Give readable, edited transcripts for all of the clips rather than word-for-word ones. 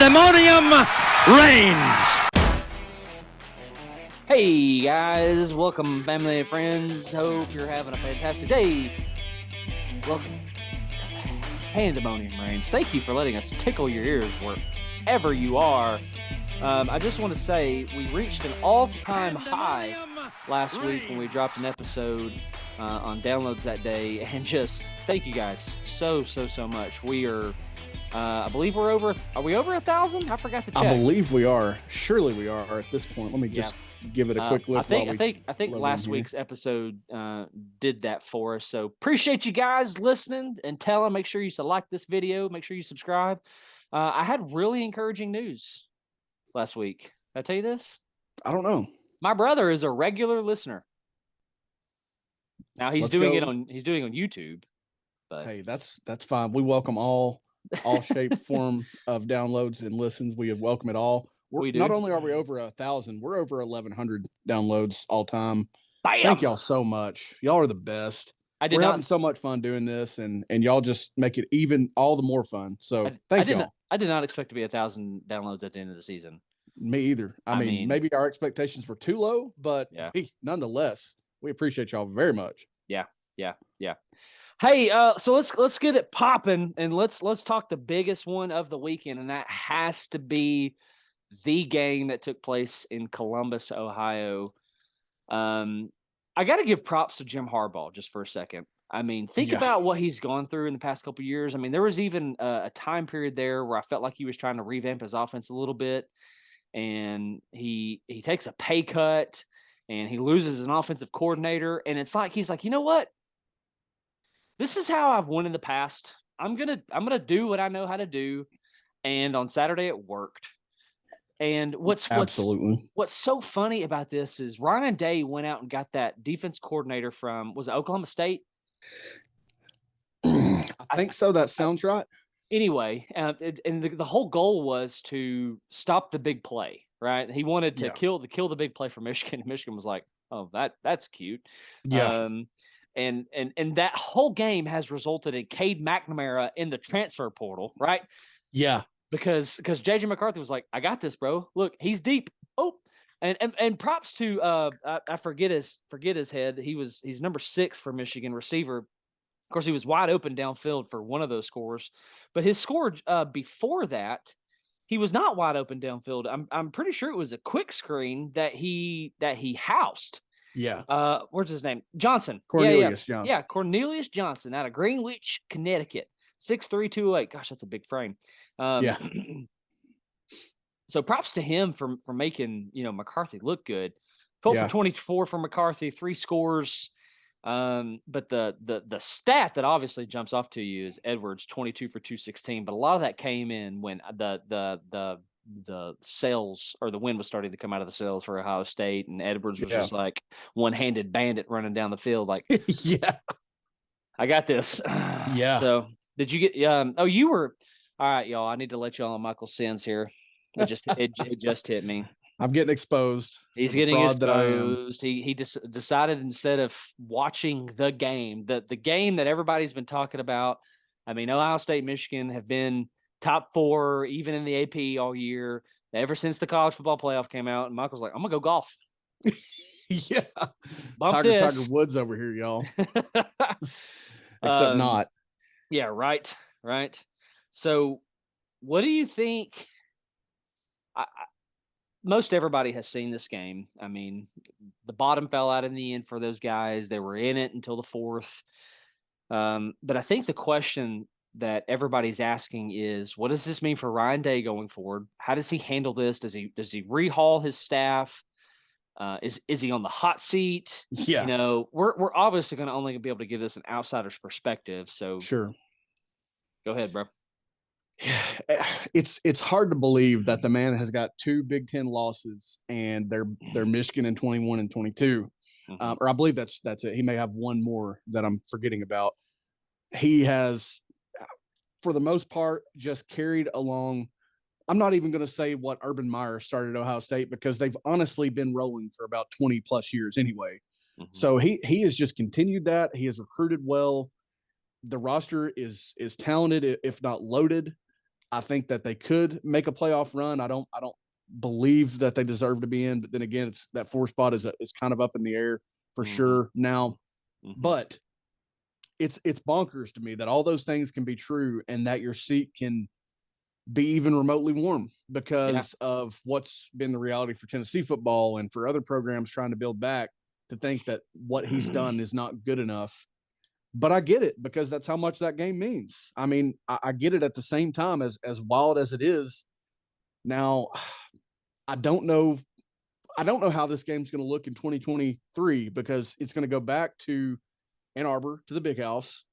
Pandemonium Reigns. Hey guys, welcome family and friends. Hope you're having a fantastic day. Welcome to Pandemonium Reigns. Thank you for letting us tickle your ears wherever you are. I just want to say we reached an all-time high last week when we dropped an episode on downloads that day, and just thank you guys so much. We are I believe we're over. Are we over 1,000? I forgot to check. I believe we are. Surely we are at this point. Let me just give it a quick look. I think last week's episode did that for us. So appreciate you guys listening, and tell them, make sure you like this video. Make sure you subscribe. I had really encouraging news last week. Did I tell you this? I don't know. My brother is a regular listener. Now he's doing it on YouTube. But hey, that's fine. We welcome all shape, form of downloads and listens. We welcome it all. We do. Not only are we over 1,000, we're over 1,100 downloads all time. Bam! Thank y'all so much. Y'all are the best. We're having so much fun doing this, and y'all just make it even all the more fun. So thank y'all. I did not expect to be 1,000 downloads at the end of the season. Me either. I mean, maybe our expectations were too low, but nonetheless, we appreciate y'all very much. Yeah. Hey, so let's get it popping, and let's talk the biggest one of the weekend, and that has to be the game that took place in Columbus, Ohio. I got to give props to Jim Harbaugh just for a second. I mean, think about what he's gone through in the past couple of years. I mean, there was even a time period there where I felt like he was trying to revamp his offense a little bit, and he takes a pay cut, and he loses an offensive coordinator, and it's like he's like, you know what? This is how I've won in the past. I'm gonna do what I know how to do, and on Saturday it worked. And what's so funny about this is Ryan Day went out and got that defense coordinator from, was it Oklahoma State? I think so. That sounds right. Anyway, and the whole goal was to stop the big play, right? He wanted to kill the big play for Michigan. Michigan was like, "Oh, that's cute." Yeah. And that whole game has resulted in Cade McNamara in the transfer portal, right? Yeah. Because JJ McCarthy was like, I got this, bro. Look, he's deep. Oh, and props to I forget his head. He's number 6 for Michigan receiver. Of course, he was wide open downfield for one of those scores, but his score before that, he was not wide open downfield. I'm pretty sure it was a quick screen that he housed. Yeah. Where's his name? Johnson. Cornelius Johnson. Yeah, Cornelius Johnson out of Greenwich, Connecticut. 6'3", 208. Gosh, that's a big frame. So props to him for making, McCarthy look good. 12 for 24 for McCarthy, 3 scores. But the stat that obviously jumps off to you is Edwards, 22 for 216. But a lot of that came in when the sails, or the wind was starting to come out of the sails for Ohio State, and Edwards was just like one-handed bandit running down the field like, I got this. So did you get you were all right, y'all. I need to let y'all on Michael's sins here. It just hit me. I'm getting exposed. He's getting exposed. He decided, instead of watching the game that everybody's been talking about. I mean, Ohio State, Michigan have been top 4, even in the AP all year, ever since the college football playoff came out. And Michael's like, I'm gonna go golf. Tiger Woods over here, y'all. Except not. Yeah, right. So, what do you think? Most everybody has seen this game. I mean, the bottom fell out in the end for those guys. They were in it until the 4th. But I think the question that everybody's asking is, what does this mean for Ryan Day going forward? How does he handle this? Does he rehaul his staff? Is he on the hot seat? Yeah. We're obviously going to only be able to give this an outsider's perspective. So sure. Go ahead, bro. It's hard to believe that the man has got 2 Big Ten losses, and they're Michigan in 21 and 22. Or I believe that's it. He may have one more that I'm forgetting about. He has, for the most part, just carried along. I'm not even going to say what Urban Meyer started at Ohio State, because they've honestly been rolling for about 20 plus years anyway. So he has just continued that. He has recruited well. The roster is talented, if not loaded. I think that they could make a playoff run. I don't believe that they deserve to be in, but then again, it's that 4 spot is kind of up in the air for sure now. But it's bonkers to me that all those things can be true and that your seat can be even remotely warm because of what's been the reality for Tennessee football and for other programs trying to build back, to think that what he's done is not good enough. But I get it, because that's how much that game means. I mean, I get it. At the same time, as wild as it is now, I don't know how this game's going to look in 2023, because it's going to go back to Ann Arbor, to the Big House.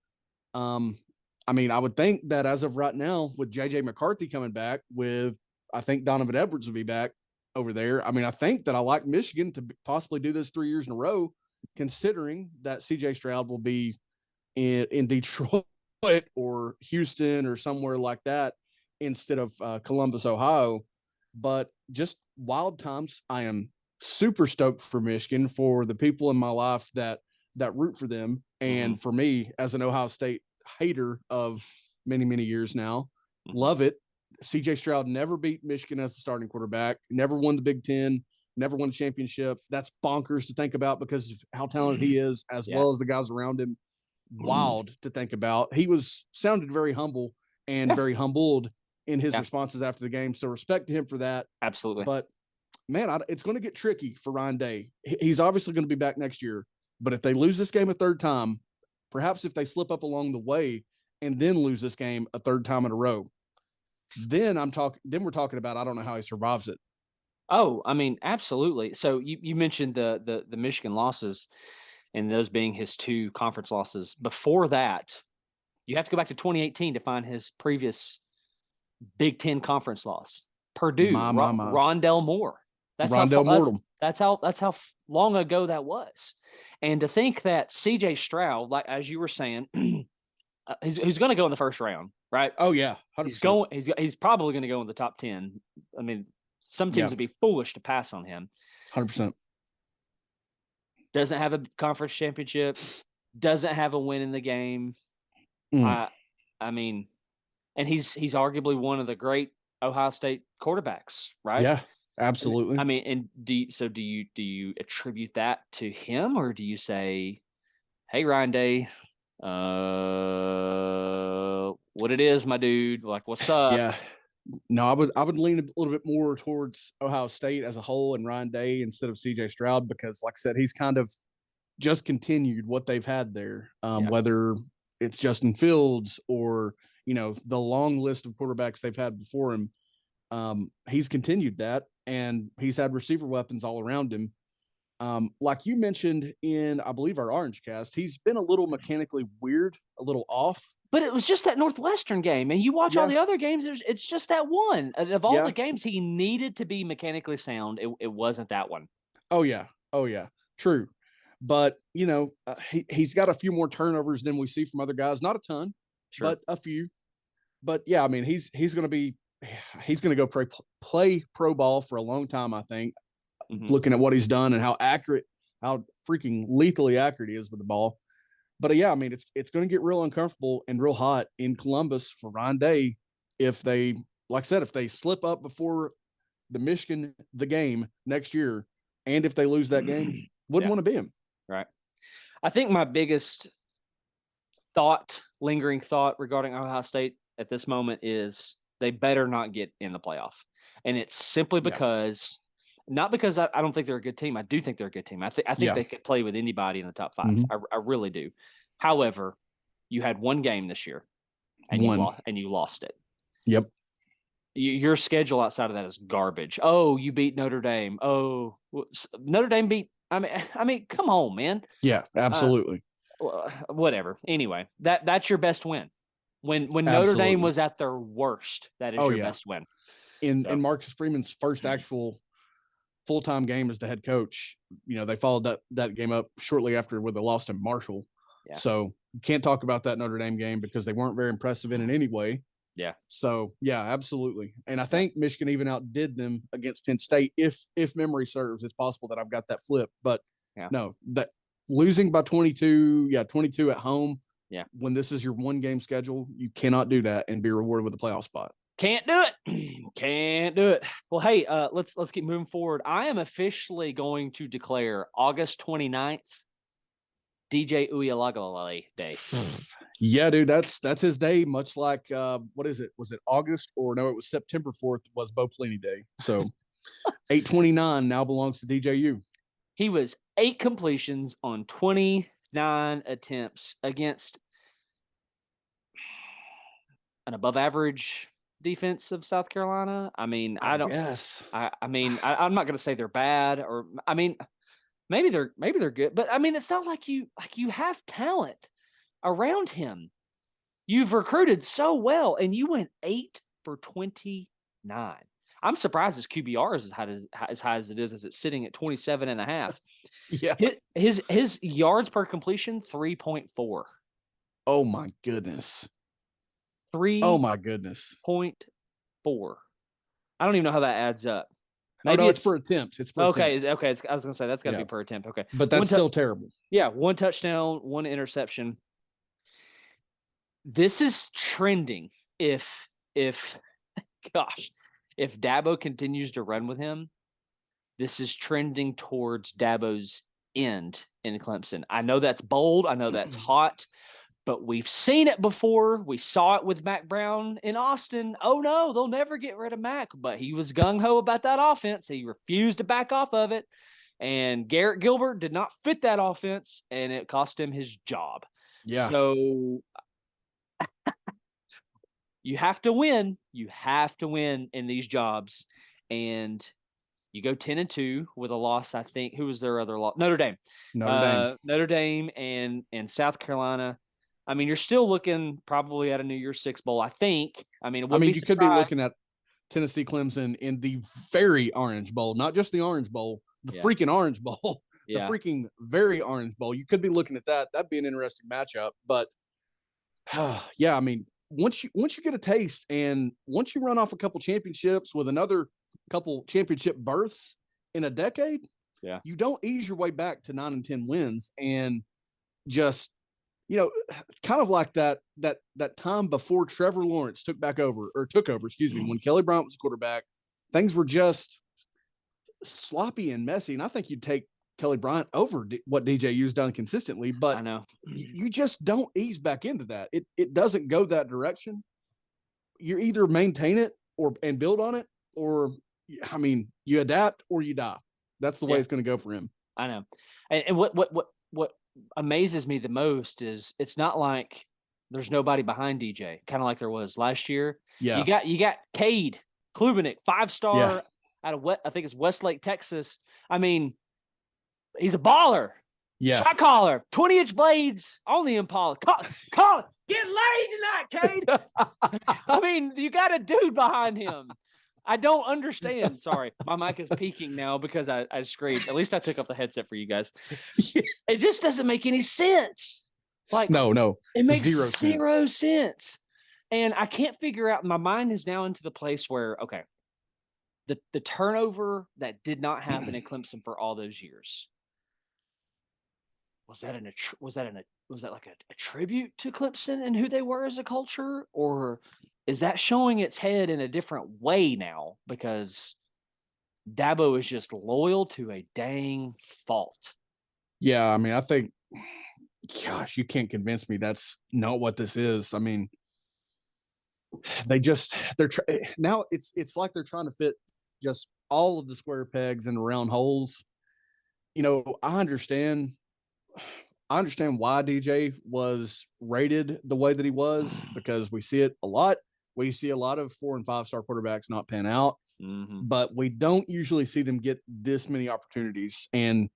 I mean, I would think that as of right now, with J.J. McCarthy coming back, with I think Donovan Edwards will be back over there. I mean, I think that I like Michigan to possibly do this 3 years in a row, considering that C.J. Stroud will be in Detroit or Houston or somewhere like that instead of Columbus, Ohio. But just wild times. I am super stoked for Michigan, for the people in my life that root for them, and for me as an Ohio State hater of many, many years now. Love it. CJ Stroud never beat Michigan as the starting quarterback, never won the Big Ten, never won a championship. That's bonkers to think about because of how talented he is, as well as the guys around him. Wild to think about. He sounded very humble and very humbled in his responses after the game. So respect to him for that. Absolutely. But man, it's going to get tricky for Ryan Day. He's obviously going to be back next year, but if they lose this game a third time, perhaps if they slip up along the way and then lose this game a third time in a row, then we're talking about, I don't know how he survives it. Oh, I mean, absolutely. So you mentioned the Michigan losses, and those being his 2 conference losses. Before that, you have to go back to 2018 to find his previous Big Ten conference loss. Purdue, Rondell Moore. That's how long ago that was. And to think that CJ Stroud, like as you were saying, he's going to go in the first round, right? Oh yeah, 100%. He's probably going to go in the top 10. I mean, some teams would be foolish to pass on him. 100%. Doesn't have a conference championship, doesn't have a win in the game. I mean, and he's arguably one of the great Ohio State quarterbacks, right? Yeah, absolutely. I mean, and do you attribute that to him, or do you say, hey, Ryan Day, what it is, my dude, like, what's up? Yeah. No, I would lean a little bit more towards Ohio State as a whole and Ryan Day instead of CJ Stroud, because like I said, he's kind of just continued what they've had there. Whether it's Justin Fields or, the long list of quarterbacks they've had before him. He's continued that, and he's had receiver weapons all around him. Like you mentioned in, I believe, our Orange Cast, he's been a little mechanically weird, a little off. But it was just that Northwestern game, and you watch all the other games, it's just that one. Of all the games he needed to be mechanically sound, it wasn't that one. Oh, yeah. True. But, he's got a few more turnovers than we see from other guys. Not a ton, but a few. But, yeah, I mean, he's going to go play pro ball for a long time, I think, looking at what he's done and how freaking lethally accurate he is with the ball. But yeah, I mean, it's going to get real uncomfortable and real hot in Columbus for Ryan Day if they, like I said, if they slip up before the game next year, and if they lose that game, wouldn't want to be him. Right. I think my biggest lingering thought regarding Ohio State at this moment is they better not get in the playoff. And it's simply because not because I don't think they're a good team. I do think they're a good team. I think they could play with anybody in the top 5. I really do. However, you had one game this year, and you lost it. Yep. Your schedule outside of that is garbage. Oh, you beat Notre Dame. Oh, Notre Dame beat. I mean, come on, man. Yeah, absolutely. Whatever. Anyway, that's your best win. When Notre Dame was at their worst, that is your best win. In Marcus Freeman's first actual full-time game as the head coach, they followed that game up shortly after with a loss to Marshall. Yeah. So you can't talk about that Notre Dame game because they weren't very impressive in it anyway. Yeah. So yeah, absolutely. And I think Michigan even outdid them against Penn State. If memory serves, it's possible that I've got that flip, but no, that losing by 22 at home. Yeah. When this is your one game schedule, you cannot do that and be rewarded with a playoff spot. Can't do it. Can't do it. Well, hey, let's keep moving forward. I am officially going to declare August 29th DJ Uyalagalali Day. Yeah, dude, that's his day. Much like what is it? Was it August or no? It was September 4th. Was Bo Pelini Day. So 829 now belongs to DJU. He was 8 completions on 29 attempts against an above average defense of South Carolina. I mean, I guess. I'm not going to say they're bad, or I mean, maybe they're good, but I mean, it's not like you have talent around him. You've recruited so well, and you went 8 for 29. I'm surprised his QBR is as high as it is, as it's sitting at 27.5. Yeah. His yards per completion 3.4. Oh my goodness. 3. Oh my goodness. 0.4. I don't even know how that adds up. Maybe it's per attempt. It's per attempt. Okay. I was gonna say that's got to be per attempt. Okay, but that's still terrible. Yeah, 1 touchdown, 1 interception. This is trending. If Dabo continues to run with him, this is trending towards Dabo's end in Clemson. I know that's bold. I know that's hot. But we've seen it before. We saw it with Mac Brown in Austin. Oh, no, they'll never get rid of Mac. But he was gung-ho about that offense. He refused to back off of it. And Garrett Gilbert did not fit that offense, and it cost him his job. Yeah. So you have to win. You have to win in these jobs. And you go 10-2 with a loss, I think. Who was their other loss? Notre Dame. Notre Dame and South Carolina. I mean, you're still looking probably at a New Year's Six bowl, I think. I mean, you could be looking at Tennessee Clemson in the very Orange Bowl, not just the Orange Bowl, the freaking Orange Bowl, the freaking very Orange Bowl. You could be looking at that. That'd be an interesting matchup. But yeah, I mean, once you get a taste, and once you run off a couple championships with another couple championship berths in a decade, you don't ease your way back to 9 and 10 wins, and just, kind of like that time before Trevor Lawrence took over, when Kelly Bryant was quarterback, things were just sloppy and messy. And I think you'd take Kelly Bryant over what DJU's done consistently, but I know you just don't ease back into that. It doesn't go that direction. You either maintain it and build on it, or, I mean, you adapt or you die. That's the way it's going to go for him. I know. And what amazes me the most is it's not like there's nobody behind DJ, kind of like there was last year. Yeah. You got Cade Klubenik, 5-star out of I think it's Westlake, Texas. I mean, he's a baller. Yeah. Shot caller, 20-inch blades on the Impala. Call it. Get laid tonight, Cade. I mean, you got a dude behind him. I don't understand. Sorry, my mic is peaking now because I screamed. At least I took off the headset for you guys. It just doesn't make any sense. Like, no, it makes zero sense. And I can't figure out. My mind is now into the place where, okay, the turnover that did not happen in Clemson for all those years, was that like a tribute to Clemson and who they were as a culture, or is that showing its head in a different way now because Dabo is just loyal to a dang fault? Yeah, I mean, I think, gosh, you can't convince me that's not what this is. I mean, now it's like they're trying to fit just all of the square pegs into round holes. I understand why DJ was rated the way that he was, because we see it a lot. We see a lot of 4- and 5-star quarterbacks not pan out, but we don't usually see them get this many opportunities. And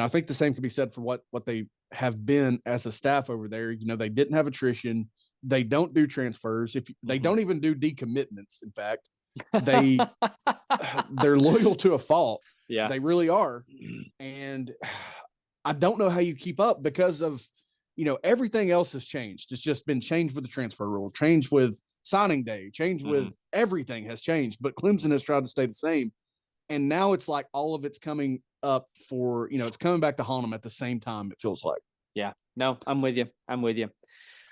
I think the same can be said for what they have been as a staff over there. They didn't have attrition. They don't do transfers. If they don't even do decommitments. In fact, they're loyal to a fault. Yeah, they really are. And I don't know how you keep up because of, everything else has changed. It's just been changed with the transfer rules, changed with signing day, changed with everything has changed. But Clemson has tried to stay the same. And now it's like all of it's coming up for, it's coming back to haunt them at the same time, it feels like. Yeah, no, I'm with you.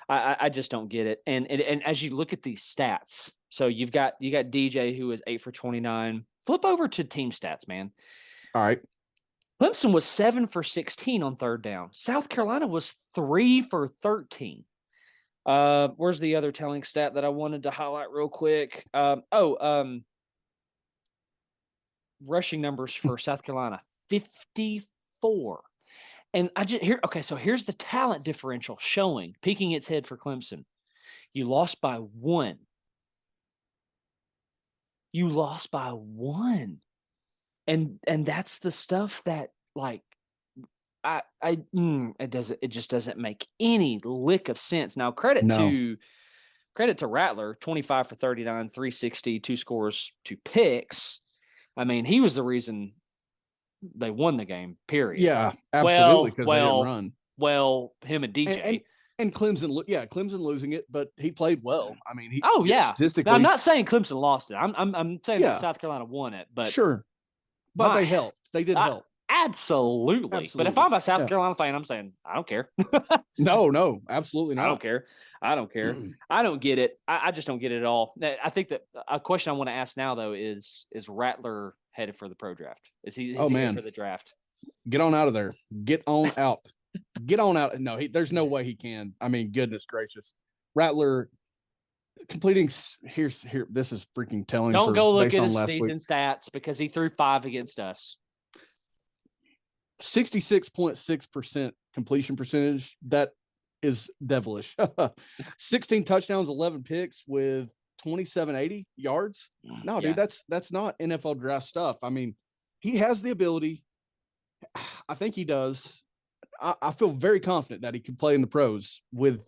I just don't get it. And as you look at these stats, So you got DJ, who is 8 for 29. Flip over to team stats, man. All right. Clemson was 7 for 16 on third down. South Carolina was 3 for 13. Where's the other telling stat that I wanted to highlight real quick? Rushing numbers for South Carolina, 54. And so here's the talent differential peeking its head for Clemson. You lost by 1. You lost by 1. And that's the stuff that, like, it just doesn't make any lick of sense. Now, credit to Rattler, 25 for 39, 360, 2 scores, 2 picks. I mean, he was the reason they won the game, period. Yeah, absolutely, because they didn't run. Well, him and DJ. And Clemson losing it, but he played well. I mean, statistically. Now, I'm not saying Clemson lost it. I'm saying that South Carolina won it, but sure. But they helped. They did help. Absolutely. But if I'm a South Carolina fan, I'm saying I don't care. No, absolutely not. I don't care. I don't get it. I just don't get it at all. I think that a question I want to ask now, though, is Rattler headed for the pro draft? Is he headed for the draft? Get on out of there. Get on out. Get on out. No, there's no way he can. I mean, goodness gracious. Rattler completing here. This is freaking telling. Don't go look at his season stats because he threw 5 against us. 66.6% completion percentage. That is devilish. 16 touchdowns, 11 picks with 2780 yards. No, dude, that's not NFL draft stuff. I mean, he has the ability. I think he does. I feel very confident that he could play in the pros with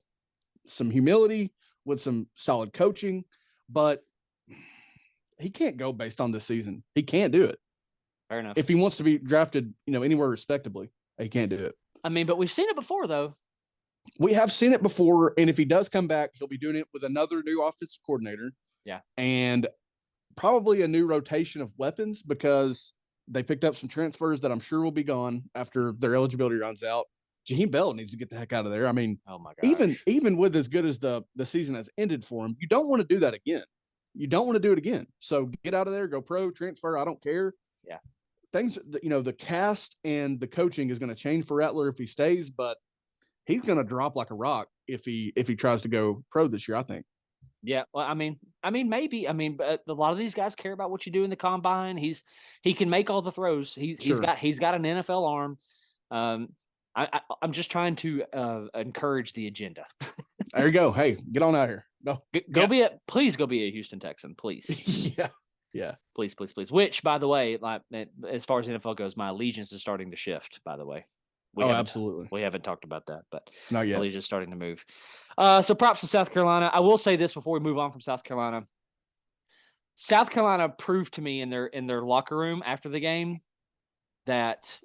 some humility, with some solid coaching, but he can't go based on this season. He can't do it. Fair enough. If he wants to be drafted, anywhere respectably, he can't do it. I mean, but we've seen it before, though. We have seen it before, and if he does come back, he'll be doing it with another new offensive coordinator. Yeah. And probably a new rotation of weapons because they picked up some transfers that I'm sure will be gone after their eligibility runs out. Jaheim Bell needs to get the heck out of there. I mean, oh my gosh. even with as good as the season has ended for him, you don't want to do that again. You don't want to do it again. So get out of there, go pro, transfer. I don't care. Yeah. Things, the cast and the coaching is going to change for Rattler if he stays, but he's going to drop like a rock if he tries to go pro this year, I think. Yeah, well, I mean, maybe. I mean, but a lot of these guys care about what you do in the combine. He can make all the throws. He's got an NFL arm. I'm just trying to encourage the agenda. There you go. Hey, get on out here. Please go be a Houston Texan, please. Yeah. Please. Which, by the way, like as far as NFL goes, my allegiance is starting to shift. By the way. Absolutely. We haven't talked about that, but not yet. Allegiance starting to move. So props to South Carolina. I will say this before we move on from South Carolina. South Carolina proved to me in their locker room after the game that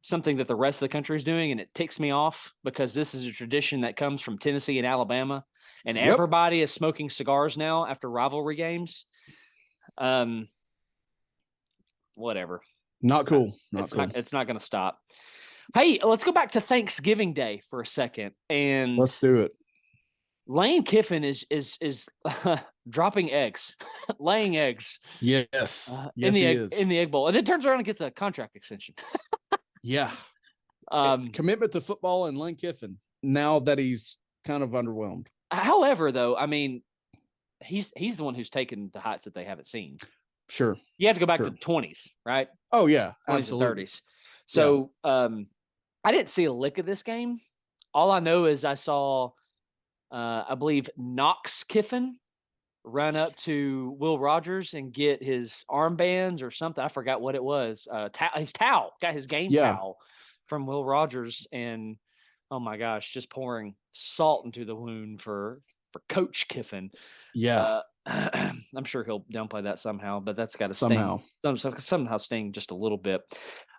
something that the rest of the country is doing, and it ticks me off because this is a tradition that comes from Tennessee and Alabama, and everybody is smoking cigars now after rivalry games. Whatever. Not cool. It's not going to stop. Hey, let's go back to Thanksgiving Day for a second, and let's do it. Lane Kiffin is dropping eggs, laying eggs. Yes, in the egg bowl, and then turns around and gets a contract extension. Yeah. Commitment to football and Lane Kiffin. Now that he's kind of underwhelmed. However, though, I mean, he's the one who's taken the heights that they haven't seen. Sure. You have to go back to the 20s, right? Oh yeah, 20s absolutely. and 30s. So, I didn't see a lick of this game. All I know is I saw, I believe, Knox Kiffin run up to Will Rogers and get his armbands or something. I forgot what it was. His towel, got his game towel from Will Rogers, and oh my gosh, just pouring salt into the wound for Coach Kiffin. Yeah. I'm sure he'll downplay that somehow, but that's got to somehow sting just a little bit.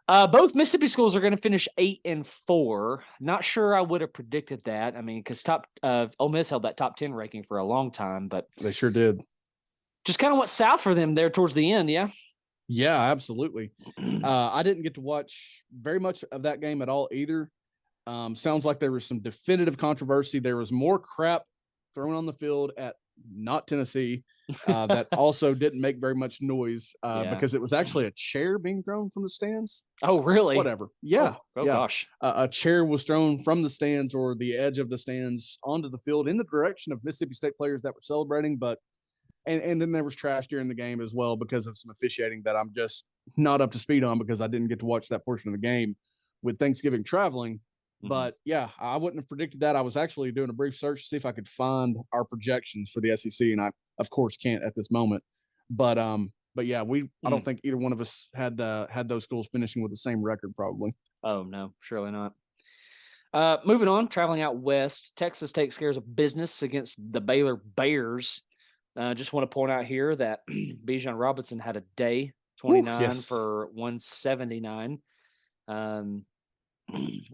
Both Mississippi schools are going to finish 8-4. Not sure I would have predicted that. I mean, because Ole Miss held that top 10 ranking for a long time, but they sure did. Just kind of went south for them there towards the end. Yeah. Yeah, absolutely. I didn't get to watch very much of that game at all either. Sounds like there was some definitive controversy. There was more crap thrown on the field at not Tennessee, that also didn't make very much noise Yeah. because it was actually a chair being thrown from the stands. Oh, really? Whatever. Yeah. Oh yeah. gosh. A chair was thrown from the stands or the edge of the stands onto the field in the direction of Mississippi State players that were celebrating. But and then there was trash during the game as well because of some officiating that I'm just not up to speed on because I didn't get to watch that portion of the game with Thanksgiving traveling. But yeah, I wouldn't have predicted that. I was actually doing a brief search to see if I could find our projections for the SEC, and I of course can't at this moment. But yeah, I don't think either one of us had those schools finishing with the same record probably. Oh no, surely not. Moving on, traveling out west, Texas takes care of business against the Baylor Bears. Just want to point out here that Bijan Robinson had a day, 29 yes. for 179.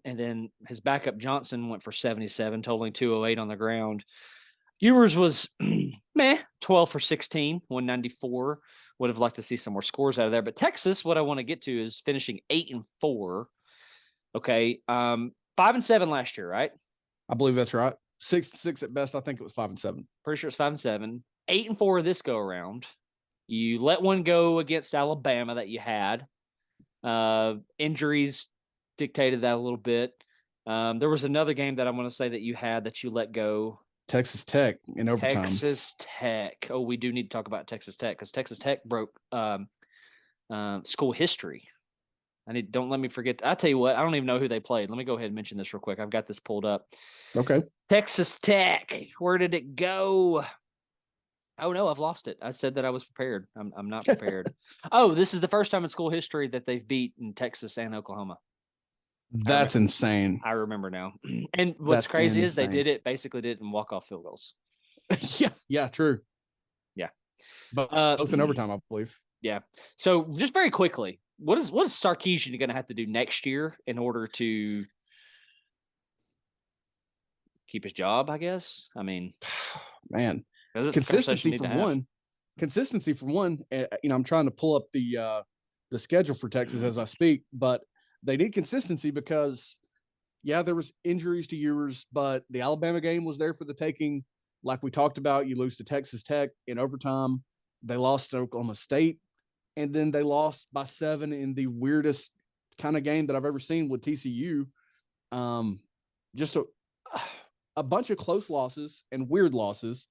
And then his backup Johnson went for 77, totaling 208 on the ground. Ewers was 12 for 16, 194. Would have liked to see some more scores out of there. But Texas, what I want to get to is finishing 8-4. Okay. 5-7 last year, right? I believe that's right. 6-6 at best. I think it was 5-7. Pretty sure it's 5-7. 8-4 this go around. You let one go against Alabama that you had. Injuries dictated that a little bit. There was another game that I want to say that you had that you let go. Texas Tech in overtime. Texas Tech. Oh, we do need to talk about Texas Tech because Texas Tech broke school history. Don't let me forget. I tell you what, I don't even know who they played. Let me go ahead and mention this real quick. I've got this pulled up. Okay. Texas Tech. Where did it go? Oh no, I've lost it. I said that I was prepared. I'm not prepared. Oh, this is the first time in school history that they've beaten Texas and Oklahoma. That's insane. I remember now. And what's crazy is they did it in walk-off field goals. yeah, true. Yeah. But both in overtime, I believe. Yeah. So just very quickly, what is Sarkisian going to have to do next year in order to keep his job, I guess? I mean, man, consistency for one. Consistency for one. I'm trying to pull up the schedule for Texas as I speak, but they need consistency because, yeah, there was injuries to Ewers, but the Alabama game was there for the taking. Like we talked about, you lose to Texas Tech in overtime. They lost to Oklahoma State, and then they lost by 7 in the weirdest kind of game that I've ever seen with TCU. Just a bunch of close losses and weird losses,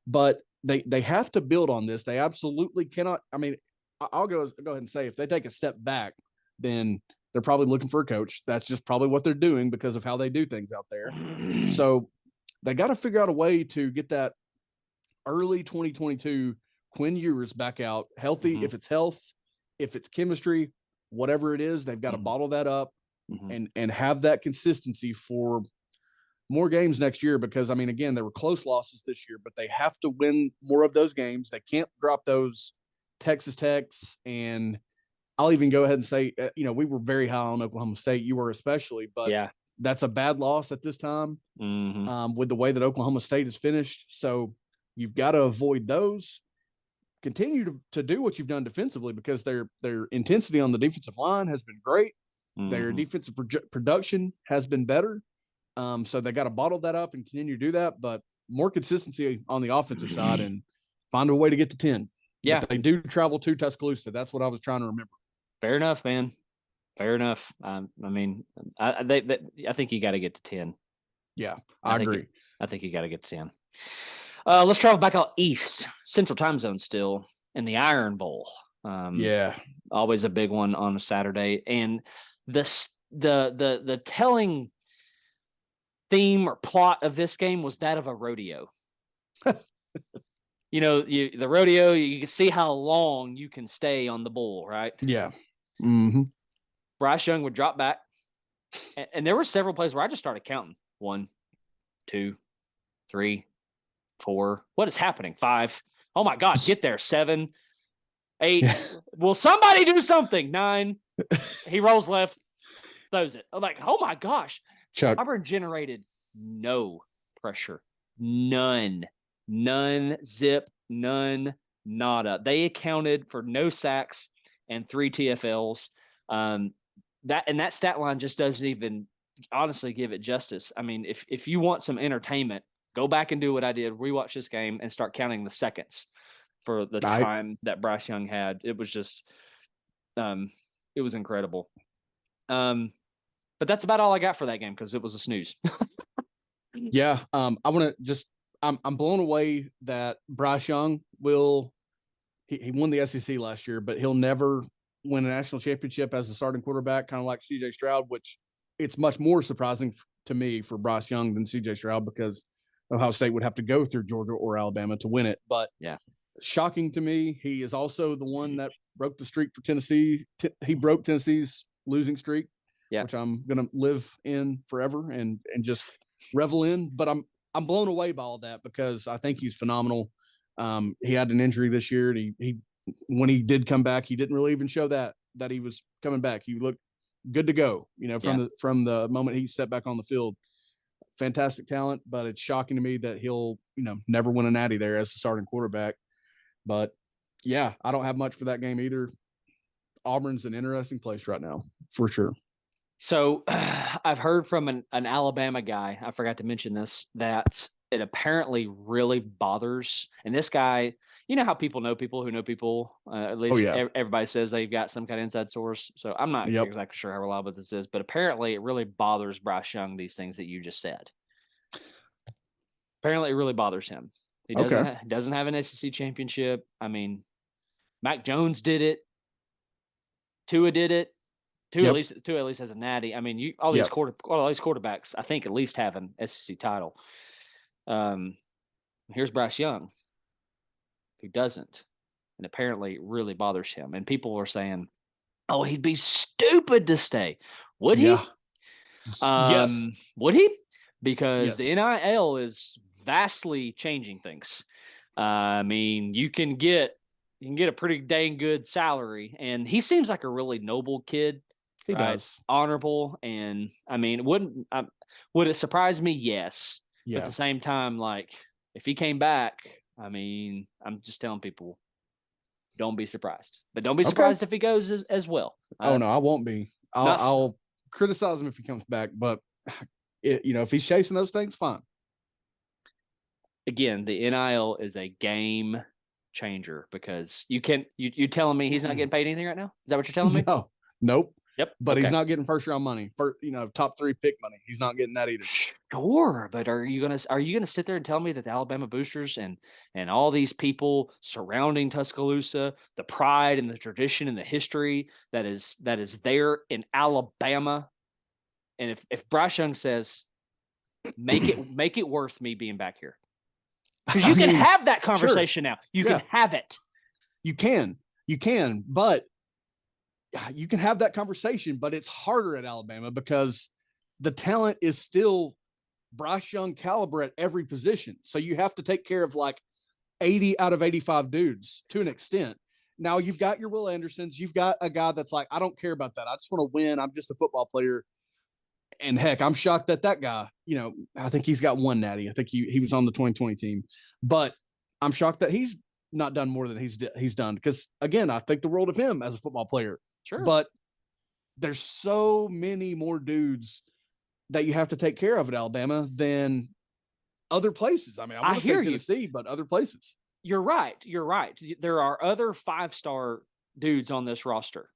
but they have to build on this. They absolutely cannot. I mean, I'll go ahead and say if they take a step back, then they're probably looking for a coach. That's just probably what they're doing because of how they do things out there. So they got to figure out a way to get that early 2022 Quinn Ewers back out healthy. If it's health, if it's chemistry, whatever it is, they've got to bottle that up and have that consistency for more games next year. Because, I mean, again, there were close losses this year, but they have to win more of those games. They can't drop those Texas Techs, and I'll even go ahead and say, we were very high on Oklahoma State. You were especially, but that's a bad loss at this time with the way that Oklahoma State is finished. So you've got to avoid those. Continue to do what you've done defensively because their intensity on the defensive line has been great. Their defensive production has been better. So they got to bottle that up and continue to do that, but more consistency on the offensive side and find a way to get to 10. Yeah. But they do travel to Tuscaloosa. That's what I was trying to remember. Fair enough, man. Fair enough. I mean, I think you got to get to 10. Yeah, I agree. I think you got to get to 10. Let's travel back out east, Central Time Zone still, in the Iron Bowl. Always a big one on a Saturday. And the telling theme or plot of this game was that of a rodeo. The rodeo, you can see how long you can stay on the bull, right? Yeah. Bryce Young would drop back. And there were several plays where I just started counting. 1, 2, 3, 4. What is happening? 5. Oh my God, get there. 7, 8. Will somebody do something? 9. He rolls left, throws it. I'm like, oh my gosh. Chuck. Auburn generated no pressure. None. Zip. None. Nada. They accounted for no sacks and 3 TFLs. That stat line just doesn't even honestly give it justice. I mean, if you want some entertainment, Go back and do what I did. Rewatch this game and start counting the seconds for the time that Bryce Young had. It was just, it was incredible. But that's about all I got for that game because it was a snooze. Yeah. I want to just, I'm blown away that Bryce Young he won the SEC last year, but he'll never win a national championship as a starting quarterback, kind of like CJ Stroud, which it's much more surprising to me for Bryce Young than CJ Stroud because Ohio State would have to go through Georgia or Alabama to win it. But yeah, shocking to me. He is also the one that broke the streak for Tennessee. He broke Tennessee's losing streak, which I'm going to live in forever and just revel in. But I'm blown away by all that because I think he's phenomenal. He had an injury this year. And he when he did come back, he didn't really even show that he was coming back. He looked good to go, from the moment he stepped back on the field. Fantastic talent, but it's shocking to me that he'll, never win a natty there as a starting quarterback. But yeah, I don't have much for that game either. Auburn's an interesting place right now, for sure. So I've heard from an Alabama guy, I forgot to mention this, that it apparently really bothers. And this guy, you know how people know people who know people, at least everybody says they've got some kind of inside source. So I'm not exactly sure how reliable this is, but apparently it really bothers Bryce Young, these things that you just said. Apparently it really bothers him. He doesn't have an SEC championship. I mean, Mac Jones did it. Tua did it. Tua at least has a natty. I mean, all these quarterbacks, I think, at least have an SEC title. Here's Bryce Young, who doesn't, and apparently it really bothers him. And people are saying, "Oh, he'd be stupid to stay." Would he? Yes. Would he? Because the NIL is vastly changing things. I mean, you can get a pretty dang good salary, and he seems like a really noble kid. He does. Honorable, and I mean, would it surprise me? Yes. Yeah. But at the same time, like, if he came back, I mean, I'm just telling people, don't be surprised. But don't be surprised if he goes as well. Oh, no, I won't be. I'll criticize him if he comes back, but, if he's chasing those things, fine. Again, the NIL is a game changer because you telling me he's not getting paid anything right now? Is that what you're telling me? No. Nope. Yep. But he's not getting first round money for top 3 pick money. He's not getting that either. Sure, but are you gonna sit there and tell me that the Alabama boosters and all these people surrounding Tuscaloosa, the pride and the tradition and the history that is there in Alabama, and if Bryce Young says make it worth me being back here, because you can have that conversation now. You can have it. You can, but. You can have that conversation, but it's harder at Alabama because the talent is still Bryce Young caliber at every position. So you have to take care of like 80 out of 85 dudes to an extent. Now you've got your Will Andersons. You've got a guy that's like, I don't care about that. I just want to win. I'm just a football player. And heck, I'm shocked that guy, I think he's got one natty. I think he was on the 2020 team, but I'm shocked that he's not done more than he's done. Because again, I think the world of him as a football player. Sure. But there's so many more dudes that you have to take care of at Alabama than other places. I mean, I want to say Tennessee, but other places. You're right. There are other 5-star dudes on this roster,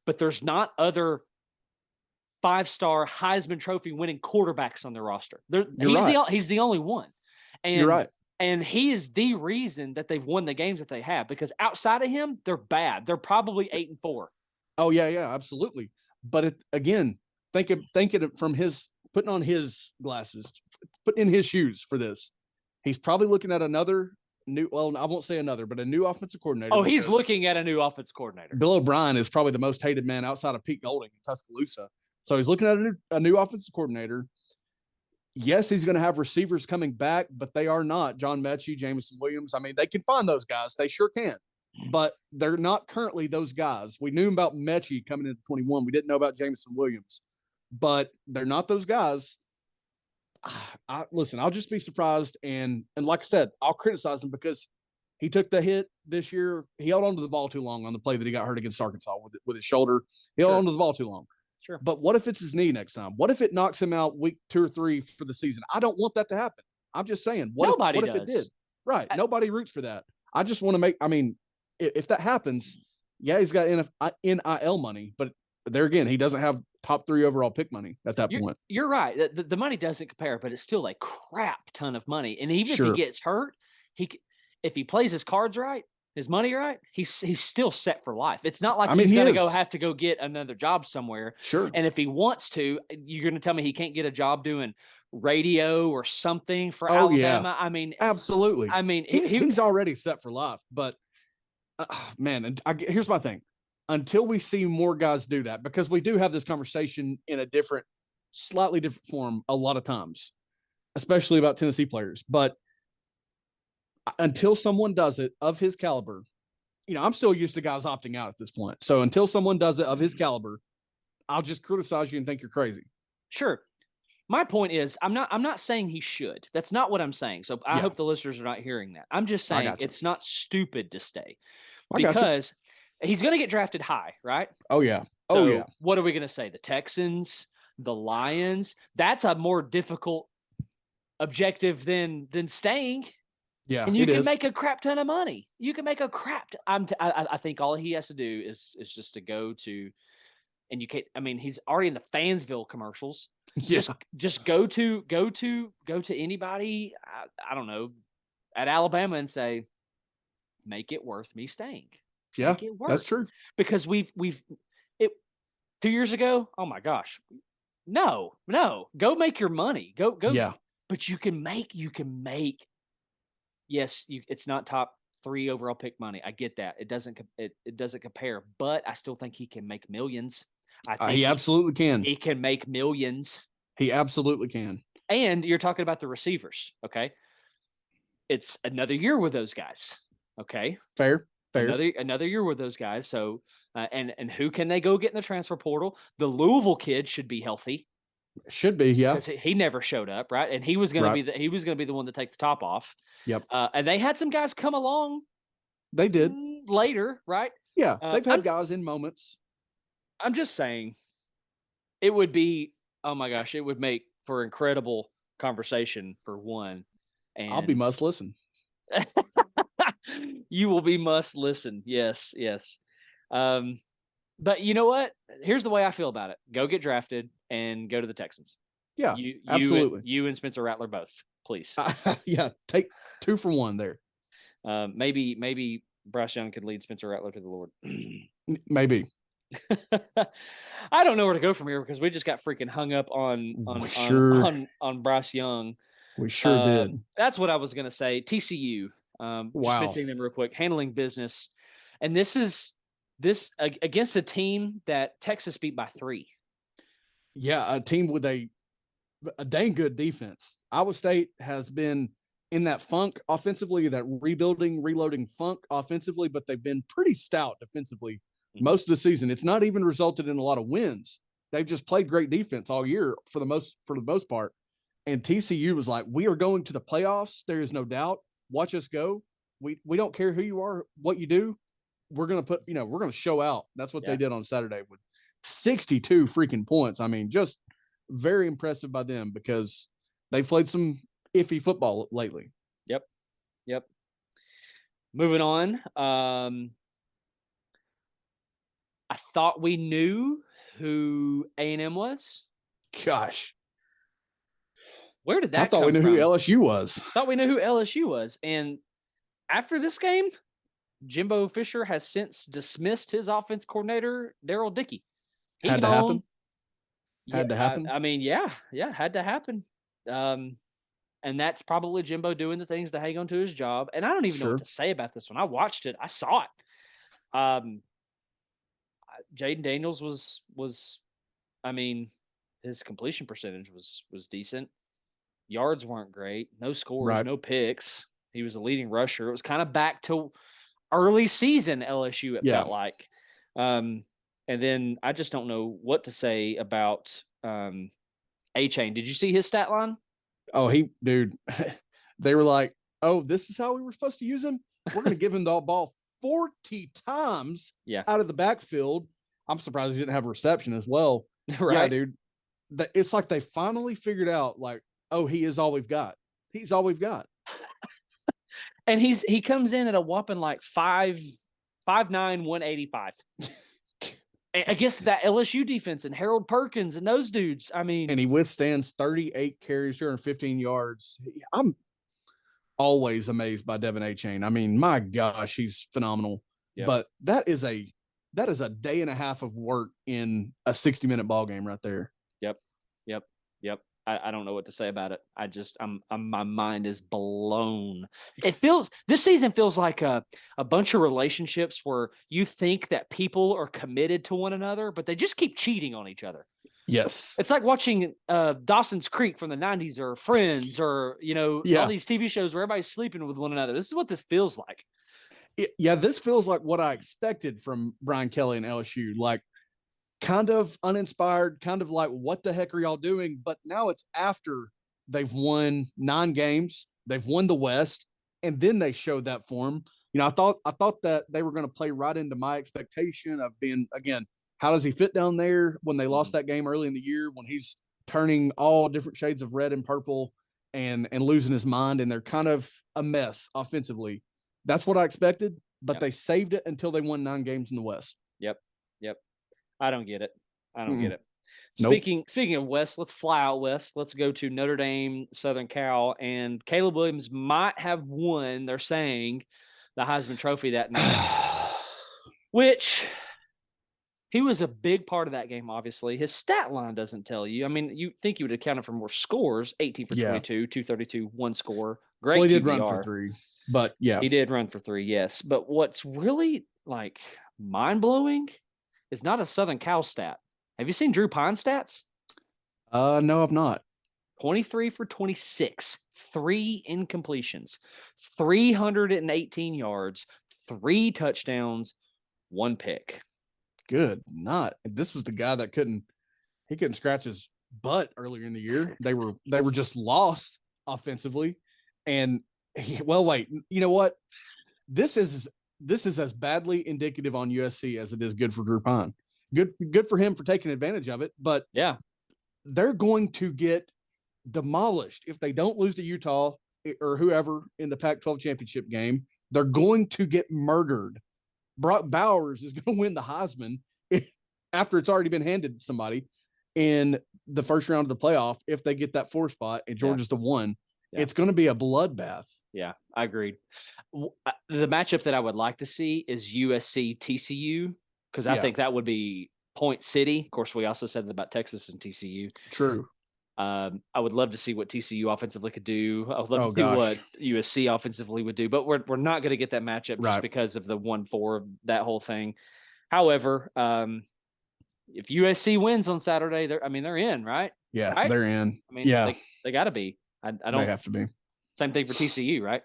but there's not other 5-star Heisman Trophy winning quarterbacks on the roster. He's the only one. And you're right. And he is the reason that they've won the games that they have, because outside of him, they're bad. They're probably 8-4. Oh yeah, absolutely. But again, think it from putting on his glasses, put in his shoes for this. He's probably looking at another new. Well, I won't say another, but a new offensive coordinator. Oh, he's looking at a new offensive coordinator. Bill O'Brien is probably the most hated man outside of Pete Golding in Tuscaloosa. So he's looking at a new offensive coordinator. Yes, he's going to have receivers coming back, but they are not John Mechie, Jameson Williams. I mean, they can find those guys. They sure can. But they're not currently those guys. We knew about Mechie coming into 21. We didn't know about Jameson Williams. But they're not those guys. Listen, I'll just be surprised. And like I said, I'll criticize him because he took the hit this year. He held onto the ball too long on the play that he got hurt against Arkansas with his shoulder. He held onto the ball too long. Sure. But what if it's his knee next time? What if it knocks him out week 2 or 3 for the season? I don't want that to happen. I'm just saying, what Nobody if it does. did? Right. Nobody roots for that. I just want to make, I mean, if that happens, yeah, he's got NIL money, but there again, he doesn't have top 3 overall pick money at that point. You're right. The money doesn't compare, but it's still a crap ton of money. And even if he gets hurt, if he plays his cards right, his money right, he's still set for life. It's not like he's going to have to go get another job somewhere. Sure. And if he wants to, you're going to tell me he can't get a job doing radio or something for Alabama? Yeah. I mean, absolutely. I mean, he's already set for life. But man, and here's my thing. Until we see more guys do that, because we do have this conversation in a slightly different form a lot of times, especially about Tennessee players. But until someone does it of his caliber, I'm still used to guys opting out at this point. So until someone does it of his caliber, I'll just criticize you and think you're crazy. Sure. My point is, I'm not saying he should. That's not what I'm saying. So I hope the listeners are not hearing that. I'm just saying it's not stupid to stay because he's going to get drafted high, right? Oh, yeah. So what are we going to say? The Texans, the Lions? That's a more difficult objective than staying. Yeah, and you can make a crap ton of money. You can make a crap. I think all he has to do is just to go to, and you can't. I mean, he's already in the Fansville commercials. Yeah. Just go to anybody. I don't know, at Alabama and say, make it worth me staying. Yeah, that's true. Because we've 2 years ago. Oh my gosh, no, go make your money. Go. Yeah, but you can make. Yes, it's not top 3 overall pick money. I get that. It doesn't compare, but I still think he can make millions. I think he absolutely can. He can make millions. He absolutely can. And you're talking about the receivers, okay? It's another year with those guys, okay? Fair. Another year with those guys. So, and who can they go get in the transfer portal? The Louisville kid should be healthy. Should be, yeah. Because he never showed up, right? And he was going to be the one to take the top off. Yep. And they had some guys come along. They did later, right? Yeah, they've had guys in moments. I'm just saying, it would be. Oh my gosh, it would make for incredible conversation for one. And I'll be must listen. You will be must listen. Yes. But you know what? Here's the way I feel about it. Go get drafted and go to the Texans. Yeah, absolutely. You and Spencer Rattler both, please. Yeah, take 2 for 1 there. Maybe Bryce Young could lead Spencer Rattler to the Lord. Maybe. I don't know where to go from here because we just got freaking hung up on Bryce Young. We sure did. That's what I was going to say. TCU. Wow. Just mentioning them real quick. Handling business, and this against a team that Texas beat by 3. Yeah, a team with a dang good defense. Iowa State has been in that funk offensively, that reloading funk offensively, but they've been pretty stout defensively most of the season. It's not even resulted in a lot of wins. They've just played great defense all year for the most part. And TCU was like, we are going to the playoffs. There is no doubt. Watch us go. We don't care who you are, what you do. We're going to we're going to show out. That's what they did on Saturday with 62 freaking points. I mean, just very impressive by them because they've played some iffy football lately. Yep. Moving on. I thought we knew who A&M was. Gosh. Where did that I thought we knew who LSU was. Thought we knew who LSU was. And after this game, Jimbo Fisher has since dismissed his offense coordinator, Daryl Dickey. Had to happen. Had to happen. I mean, yeah, had to happen. And that's probably Jimbo doing the things to hang on to his job. And I don't even know what to say about this one. I watched it. I saw it. Jaden Daniels was, I mean, his completion percentage was decent. Yards weren't great. No scores, no picks. He was a leading rusher. It was kind of back to early season LSU, it felt like. And then I just don't know what to say about A-Chain. Did you see his stat line? Oh, dude, they were like, oh, this is how we were supposed to use him? We're going to give him the ball 40 times out of the backfield. I'm surprised he didn't have a reception as well. Right. Yeah, dude. It's like they finally figured out, like, oh, he is all we've got. He's all we've got. And he comes in at a whopping like 5'9", 185. Against that LSU defense and Harold Perkins and those dudes. I mean, and he withstands 38 carries, 215 yards. I'm always amazed by Devin Achane. I mean, my gosh, he's phenomenal. Yep. But that is a day and a half of work in a 60-minute ball game right there. Yep. I don't know what to say about it. My mind is blown. This season feels like a bunch of relationships where you think that people are committed to one another, but they just keep cheating on each other. Yes. It's like watching Dawson's Creek from the 90s or Friends or, all these TV shows where everybody's sleeping with one another. This is what this feels like. This feels like what I expected from Brian Kelly and LSU. Like, kind of uninspired, kind of like, what the heck are y'all doing? But now it's after they've won 9 games, they've won the West, and then they showed that form. I thought that they were going to play right into my expectation of being, again, how does he fit down there when they lost that game early in the year, when he's turning all different shades of red and purple and losing his mind, and they're kind of a mess offensively. That's what I expected, but they saved it until they won 9 games in the West. Yep. I don't get it. Get it. Nope. Speaking of West, let's fly out West. Let's go to Notre Dame, Southern Cal, and Caleb Williams might have won, they're saying, the Heisman Trophy that night, which he was a big part of that game, obviously. His stat line doesn't tell you. I mean, you think he would have counted for more scores, 18 for 22, 232, 1 score. Great. Well, he did QBR. run for 3, but yeah. He did run for 3, yes. But what's really, like, mind-blowing is not a Southern Cal stat. Have you seen Drew Pine's stats? No, I've not. 23 for 26, 3 incompletions, 318 yards, 3 touchdowns, 1 pick. Good. This was the guy that couldn't scratch his butt earlier in the year. They were just lost offensively. And wait, you know what? This is as badly indicative on USC as it is good for Drew Pine. Good for him for taking advantage of it, but yeah, they're going to get demolished if they don't lose to Utah or whoever in the Pac-12 championship game. They're going to get murdered. Brock Bowers is going to win the Heisman after it's already been handed to somebody in the first round of the playoff if they get that 4 spot and Georgia's the 1. Yeah. It's going to be a bloodbath. Yeah, I agreed. The matchup that I would like to see is USC TCU, because I think that would be Point City. Of course, we also said that about Texas and TCU. True. I would love to see what TCU offensively could do. I would love to see what USC offensively would do, but we're not going to get that matchup just because of the 1-4, that whole thing. However, if USC wins on Saturday, they're in, right? Yeah, right? They're in. I mean, they got to be. I don't. They have to be. Same thing for TCU, right?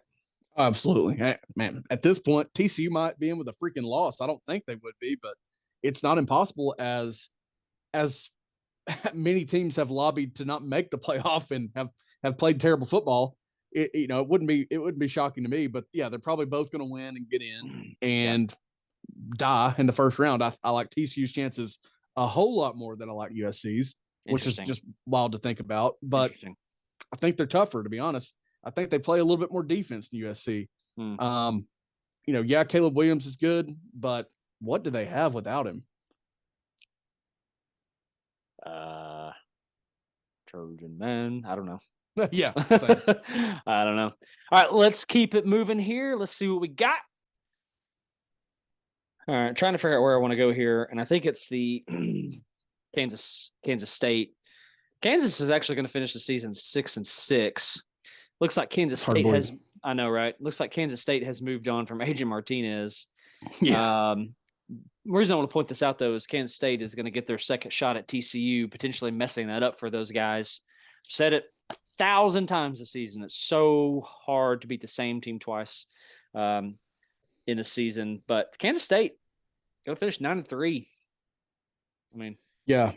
Absolutely. Man, at this point, TCU might be in with a freaking loss. I don't think they would be, but it's not impossible as many teams have lobbied to not make the playoff and have played terrible football. It wouldn't be shocking to me, but yeah, they're probably both going to win and get in and die in the first round. I like TCU's chances a whole lot more than I like USC's, which is just wild to think about. But I think they're tougher, to be honest. I think they play a little bit more defense than USC. Caleb Williams is good, but what do they have without him? Trojan man. I don't know. Yeah. I don't know. All right, let's keep it moving here. Let's see what we got. All right, trying to figure out where I want to go here, and I think it's the Kansas State. Kansas is actually going to finish the season 6-6. Looks like Kansas State has. I know, right? Looks like Kansas State has moved on from Adrian Martinez. Yeah. The reason I want to point this out, though, is Kansas State is going to get their second shot at TCU, potentially messing that up for those guys. Said it 1,000 times this season. It's so hard to beat the same team twice in a season. But Kansas State going to finish 9-3. I mean, yeah,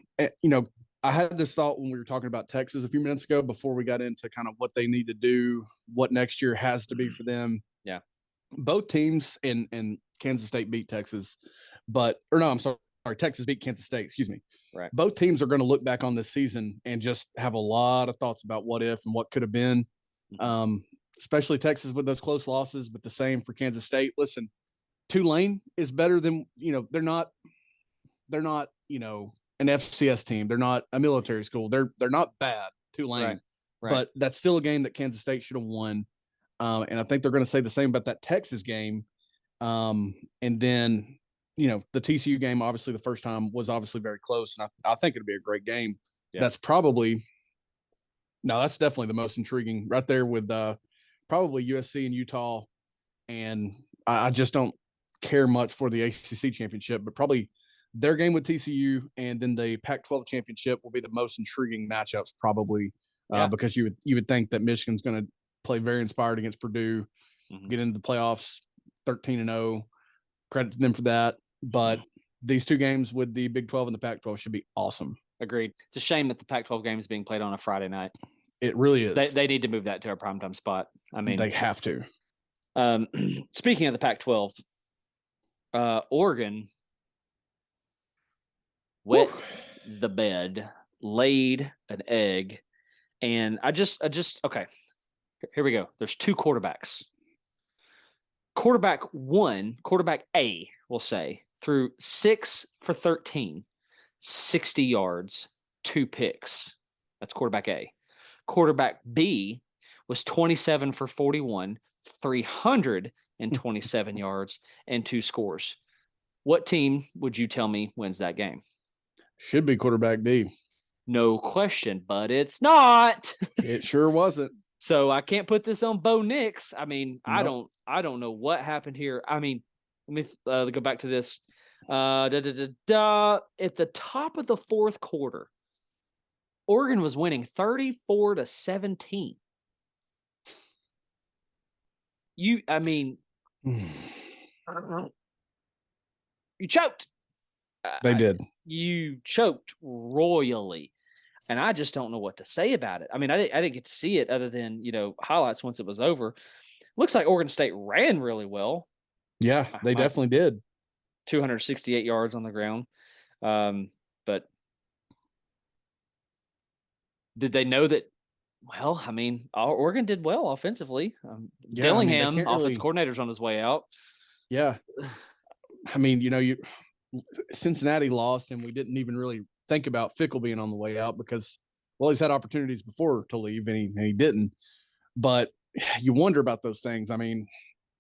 I had this thought when we were talking about Texas a few minutes ago before we got into kind of what they need to do, what next year has to be for them. Yeah. Both teams and Kansas State beat Texas, Texas beat Kansas State, excuse me. Right. Both teams are going to look back on this season and just have a lot of thoughts about what if and what could have been. Especially Texas with those close losses, but the same for Kansas State. Listen, Tulane is better than, they're not, an FCS team. They're not a military school. They're not bad, Tulane. Right. But that's still a game that Kansas State should have won. And I think they're going to say the same about that Texas game. And then, the TCU game, obviously the first time was obviously very close. And I think it'll be a great game. Yeah. That's definitely the most intriguing right there with probably USC and Utah. And I just don't care much for the ACC championship, but probably their game with TCU and then the Pac-12 championship will be the most intriguing matchups probably because you would think that Michigan's going to play very inspired against Purdue, get into the playoffs 13-0. Credit to them for that. But these two games with the Big 12 and the Pac-12 should be awesome. Agreed. It's a shame that the Pac-12 game is being played on a Friday night. It really is. They need to move that to a primetime spot. I mean, they have to. Speaking of the Pac-12, Oregon wet the bed, laid an egg, and I just okay. Here we go. There's two quarterbacks. Quarterback A, we'll say, threw 6 for 13, 60 yards, 2 picks. That's quarterback A. Quarterback B was 27 for 41, 327 yards, and 2 scores. What team would you tell me wins that game? Should be quarterback D. No question, but it's not. It sure wasn't. So I can't put this on Bo Nix. I mean, nope. I don't know what happened here. I mean, let me go back to this. At the top of the fourth quarter, Oregon was winning 34-17. You choked. They did. You choked royally. And I just don't know what to say about it. I mean, I didn't get to see it other than, highlights once it was over. Looks like Oregon State ran really well. Yeah, they definitely did. 268 yards on the ground. But did they know that? Well, I mean, Oregon did well offensively. Dillingham, offense coordinator's on his way out. Yeah. I mean, Cincinnati lost, and we didn't even really think about Fickle being on the way out because, well, he's had opportunities before to leave, and he didn't. But you wonder about those things. I mean,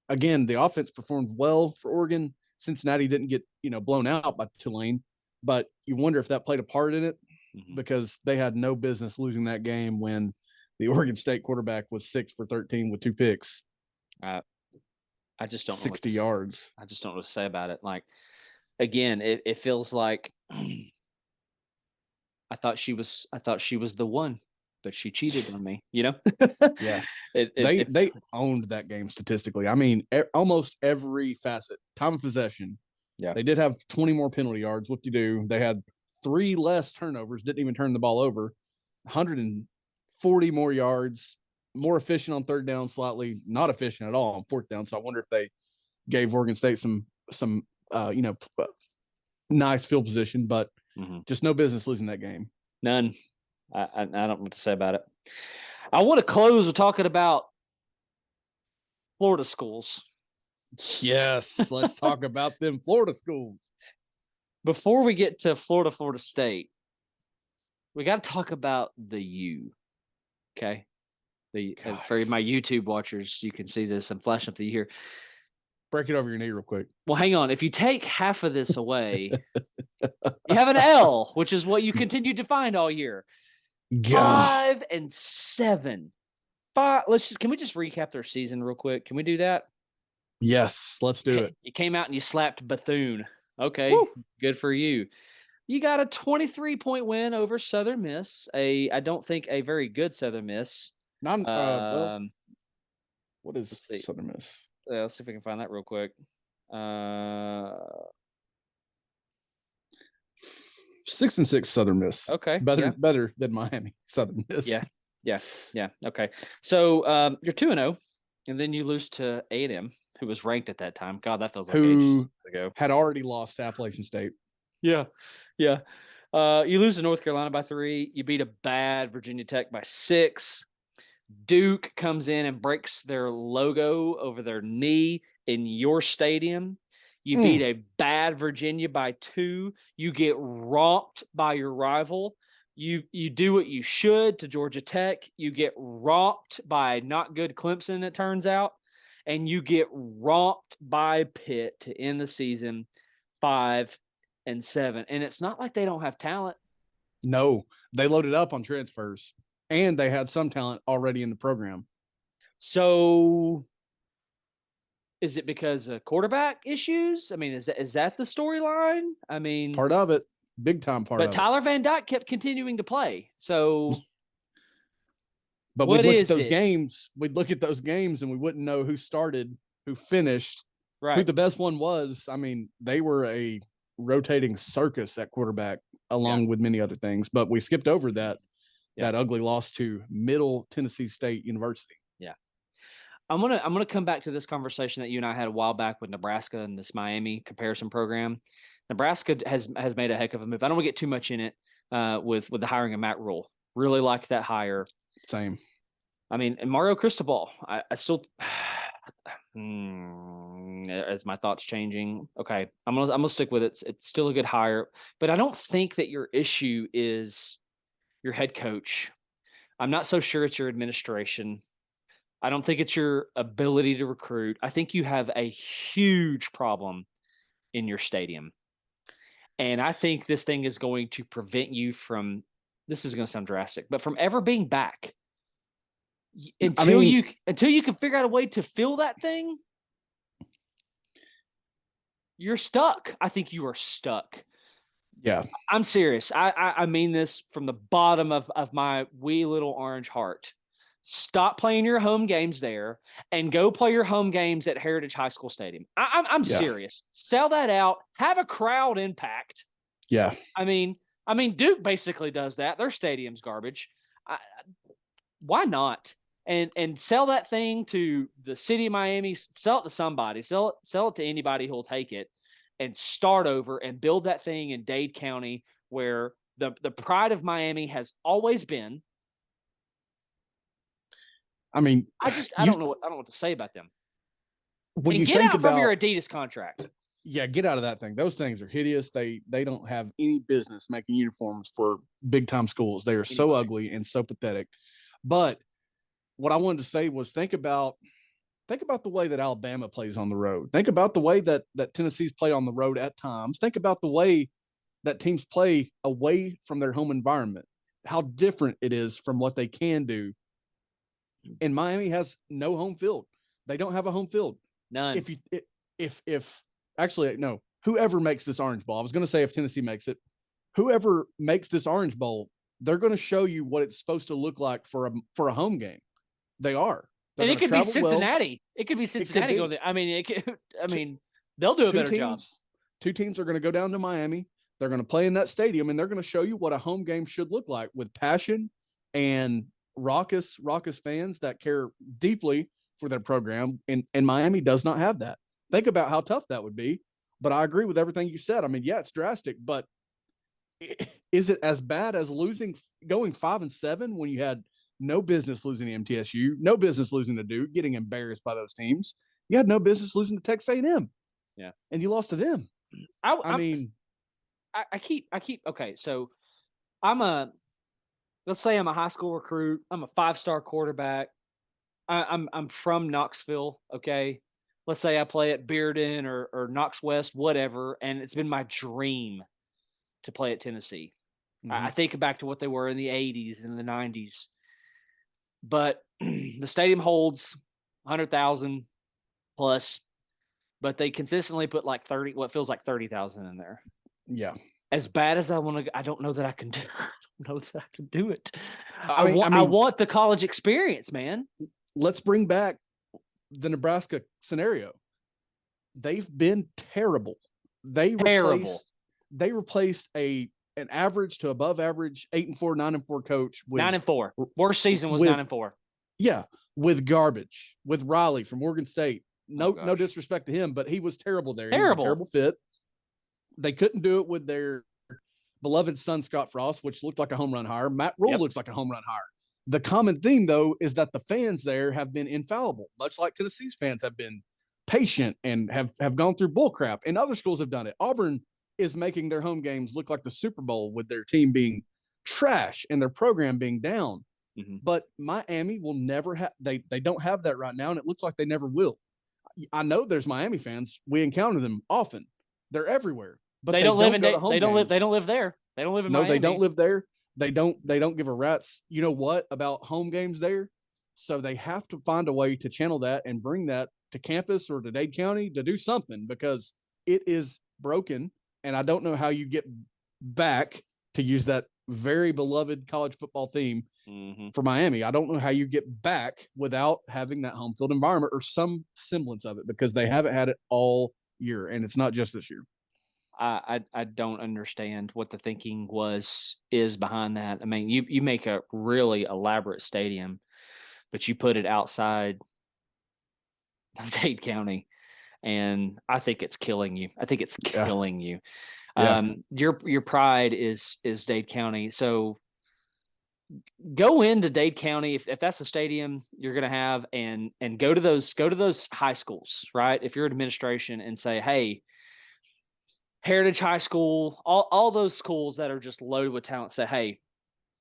again, the offense performed well for Oregon. Cincinnati didn't get, blown out by Tulane, but you wonder if that played a part in it because they had no business losing that game when the Oregon State quarterback was 6 for 13 with 2 picks. I just don't know 60 yards. I just don't know what to say about it. Like, again, it feels like I thought she was the one, but she cheated on me, Yeah. They owned that game statistically. I mean, almost every facet. Time of possession. Yeah. They did have 20 more penalty yards. Whoop-de-doo. They had 3 less turnovers, didn't even turn the ball over. 140 more yards, more efficient on third down, slightly not efficient at all on fourth down. So I wonder if they gave Oregon State some nice field position, but just no business losing that game. None. I don't know what to say about it. I want to close with talking about Florida schools. Yes, let's talk about them Florida schools. Before we get to Florida State, we got to talk about the U. Okay? For my YouTube watchers, you can see this. I'm flashing up the U here. Break it over your knee real quick. Well, hang on. If you take half of this away, you have an L, which is what you continued to find all year. God. 5-7. Can we just recap their season real quick? Can we do that? Yes, let's do it. You came out and you slapped Bethune. Okay, Good for you. You got a 23-point win over Southern Miss. I don't think a very good Southern Miss. What is Southern Miss? Let's see if we can find that real quick. 6-6 Southern Miss. Okay. Better than Miami Southern Miss. Yeah. Okay. So you're 2-0, and then you lose to A&M, who was ranked at that time. God, that feels like ages ago. Had already lost to Appalachian State. Yeah. You lose to North Carolina by 3. You beat a bad Virginia Tech by 6. Duke comes in and breaks their logo over their knee in your stadium. You beat a bad Virginia by 2. You get romped by your rival. You do what you should to Georgia Tech. You get romped by not good Clemson, it turns out. And you get romped by Pitt to end the season 5-7. And it's not like they don't have talent. No, they loaded up on transfers, and they had some talent already in the program. So is it because of quarterback issues? I mean, is that the storyline? I mean, Part of it, big time part of but it. Tyler Van Dyke kept continuing to play. So But what we'd look is at those it? games. We'd look at those games, and we wouldn't know who started, who finished, who Right. the best one was. I mean, they were a rotating circus at quarterback, along with many other things. But we skipped over that ugly loss to Middle Tennessee State University. Yeah. I'm gonna come back to this conversation that you and I had a while back with Nebraska and this Miami comparison program. Nebraska has made a heck of a move. I don't want to get too much in it with the hiring of Matt Rule. Really liked that hire. Same. I mean, and Mario Cristobal, I still as my thoughts changing. Okay, I'm gonna stick with it. It's still a good hire, but I don't think that your issue is your head coach. I'm not so sure it's your administration. I don't think it's your ability to recruit. I think you have a huge problem in your stadium. And I think this thing is going to prevent you from, this is going to sound drastic, but from ever being back. Until you can figure out a way to fill that thing, you're stuck. I think you are stuck. Yeah. I'm serious. I mean this from the bottom of my wee little orange heart. Stop playing your home games there and go play your home games at Heritage High School Stadium. I'm serious. Sell that out. Have a crowd impact. Yeah. I mean, Duke basically does that. Their stadium's garbage. Why not? And sell that thing to the city of Miami. Sell it to somebody. Sell it to anybody who'll take it, and start over and build that thing in Dade County, where the pride of Miami has always been. I mean, I don't know what to say about them. When and you get think out about from your Adidas contract. Yeah, get out of that thing. Those things are hideous. They don't have any business making uniforms for big time schools. They are so ugly and so pathetic. But what I wanted to say was think about the way that Alabama plays on the road. Think about the way that Tennessee's play on the road at times. Think about the way that teams play away from their home environment. How different it is from what they can do. And Miami has no home field. They don't have a home field. None. Actually, no, whoever makes this Orange Bowl, I was going to say if Tennessee makes it, whoever makes this Orange Bowl, they're going to show you what it's supposed to look like for a home game. They are. And it could be Cincinnati. It could be Cincinnati going there. I mean, they'll do a better job. 2 teams are going to go down to Miami. They're going to play in that stadium, and they're going to show you what a home game should look like with passion and raucous fans that care deeply for their program. And Miami does not have that. Think about how tough that would be. But I agree with everything you said. I mean, yeah, it's drastic, but is it as bad as going 5-7 when you had no business losing to MTSU, no business losing to Duke, getting embarrassed by those teams? You had no business losing to Texas A&M. Yeah. And you lost to them. I keep okay, so let's say I'm a high school recruit. I'm a 5-star quarterback. I'm from Knoxville, okay? Let's say I play at Bearden or Knox West, whatever, and it's been my dream to play at Tennessee. Mm-hmm. I think back to what they were in the 80s and the 90s. But the stadium holds 100,000 plus, but they consistently put like 30, what feels like 30,000 in there. Yeah. As bad as I want to, I don't know that I can do. I don't know that I can do it. I want the college experience, man. Let's bring back the Nebraska scenario. They've been terrible. They replaced an average to above average 8-4, 9-4 coach with 9-4. Worst season was 9-4. Yeah, with garbage, with Riley from Oregon State. No disrespect to him, but he was terrible there. He was a terrible fit. They couldn't do it with their beloved son Scott Frost, which looked like a home run hire. Matt Rule looks like a home run hire. The common theme, though, is that the fans there have been infallible, much like Tennessee's fans have been patient and have gone through bull crap. And other schools have done it. Auburn is making their home games look like the Super Bowl with their team being trash and their program being down. Mm-hmm. But Miami will never have they don't have that right now, and it looks like they never will. I know there's Miami fans. We encounter them often. They're everywhere. But they don't live in go to home they don't games. live they don't live there. They don't live in Miami. No, they don't live there. They don't give a rat's you know what about home games there. So they have to find a way to channel that and bring that to campus or to Dade County to do something, because it is broken. And I don't know how you get back, to use that very beloved college football theme for Miami. I don't know how you get back without having that home field environment or some semblance of it, because they haven't had it all year, and it's not just this year. I don't understand what the thinking is behind that. I mean, you make a really elaborate stadium, but you put it outside of Dade County, and I think it's killing you. I think it's killing you. Yeah. Your pride is Dade County. So go into Dade County if that's a stadium you're going to have, and go to those high schools, right? If you're administration, and say, hey, Heritage High School, all those schools that are just loaded with talent, say, hey,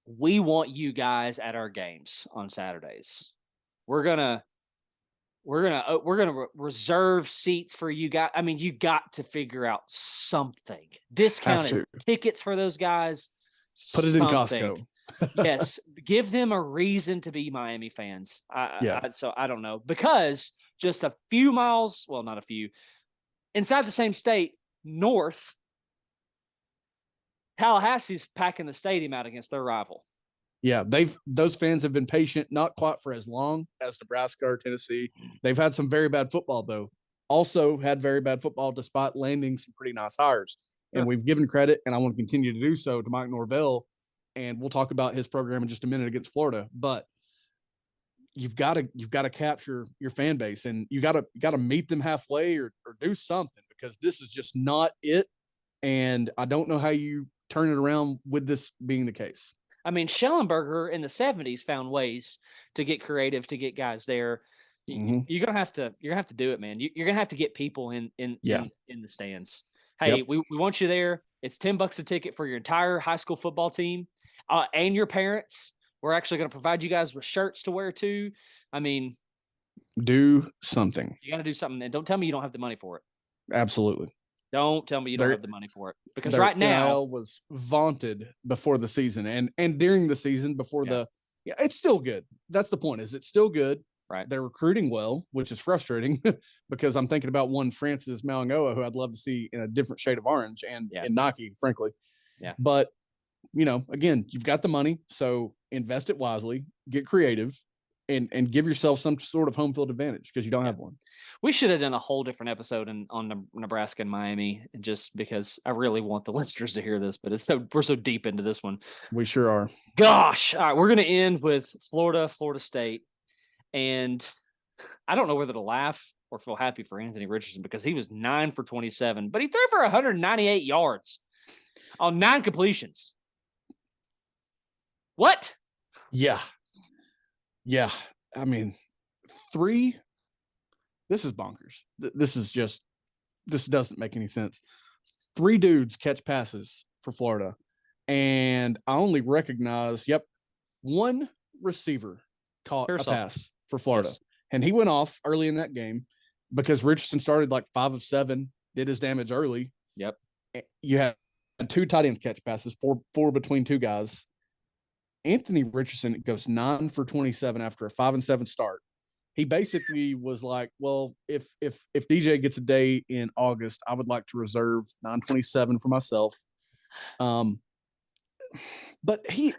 we want you guys at our games on Saturdays. We're gonna reserve seats for you guys. I mean, you got to figure out something. Discounted tickets for those guys. Put it in Costco. Yes, give them a reason to be Miami fans. So I don't know, because just a few miles, well, not a few, inside the same state, north, Tallahassee's packing the stadium out against their rival. Yeah, those fans have been patient, not quite for as long as Nebraska or Tennessee. They've had some very bad football, though. Also had very bad football despite landing some pretty nice hires. Sure. And we've given credit, and I want to continue to do so, to Mike Norvell, and we'll talk about his program in just a minute against Florida. But you've got to capture your fan base, and you got to meet them halfway or do something, because this is just not it. And I don't know how you turn it around with this being the case. I mean, Schellenberger in the 70s found ways to get creative, to get guys there. You're gonna have to do it, man. You're gonna have to get people in the stands. Hey, we want you there. It's $10 a ticket for your entire high school football team, and your parents. We're actually gonna provide you guys with shirts to wear too. I mean, do something. You got to do something, and don't tell me you don't have the money for it. Absolutely. Don't tell me you don't have the money for it, because right now NIL was vaunted before the season and during the season before it's still good. That's the point. Is it's still good. Right. They're recruiting well, which is frustrating because I'm thinking about one Francis Malangoa, who I'd love to see in a different shade of orange and in Nike, frankly. Yeah. But, again, you've got the money, so invest it wisely, get creative, and give yourself some sort of home field advantage, because you don't have one. We should have done a whole different episode on Nebraska and Miami, just because I really want the listeners to hear this, but we're so deep into this one. We sure are. Gosh. All right. We're going to end with Florida State. And I don't know whether to laugh or feel happy for Anthony Richardson, because he was 9 for 27, but he threw for 198 yards on 9 completions. What? Yeah. Yeah. I mean, 3. This is bonkers. This doesn't make any sense. 3 dudes catch passes for Florida, and I only recognize, one receiver caught a pass for Florida. Yes. And he went off early in that game because Richardson started like 5 of 7, did his damage early. Yep. You had 2 tight ends catch passes, four between 2 guys. Anthony Richardson goes 9 for 27 after a 5-7 start. He basically was like, well, if DJ gets a day in August, I would like to reserve 927 for myself. But he's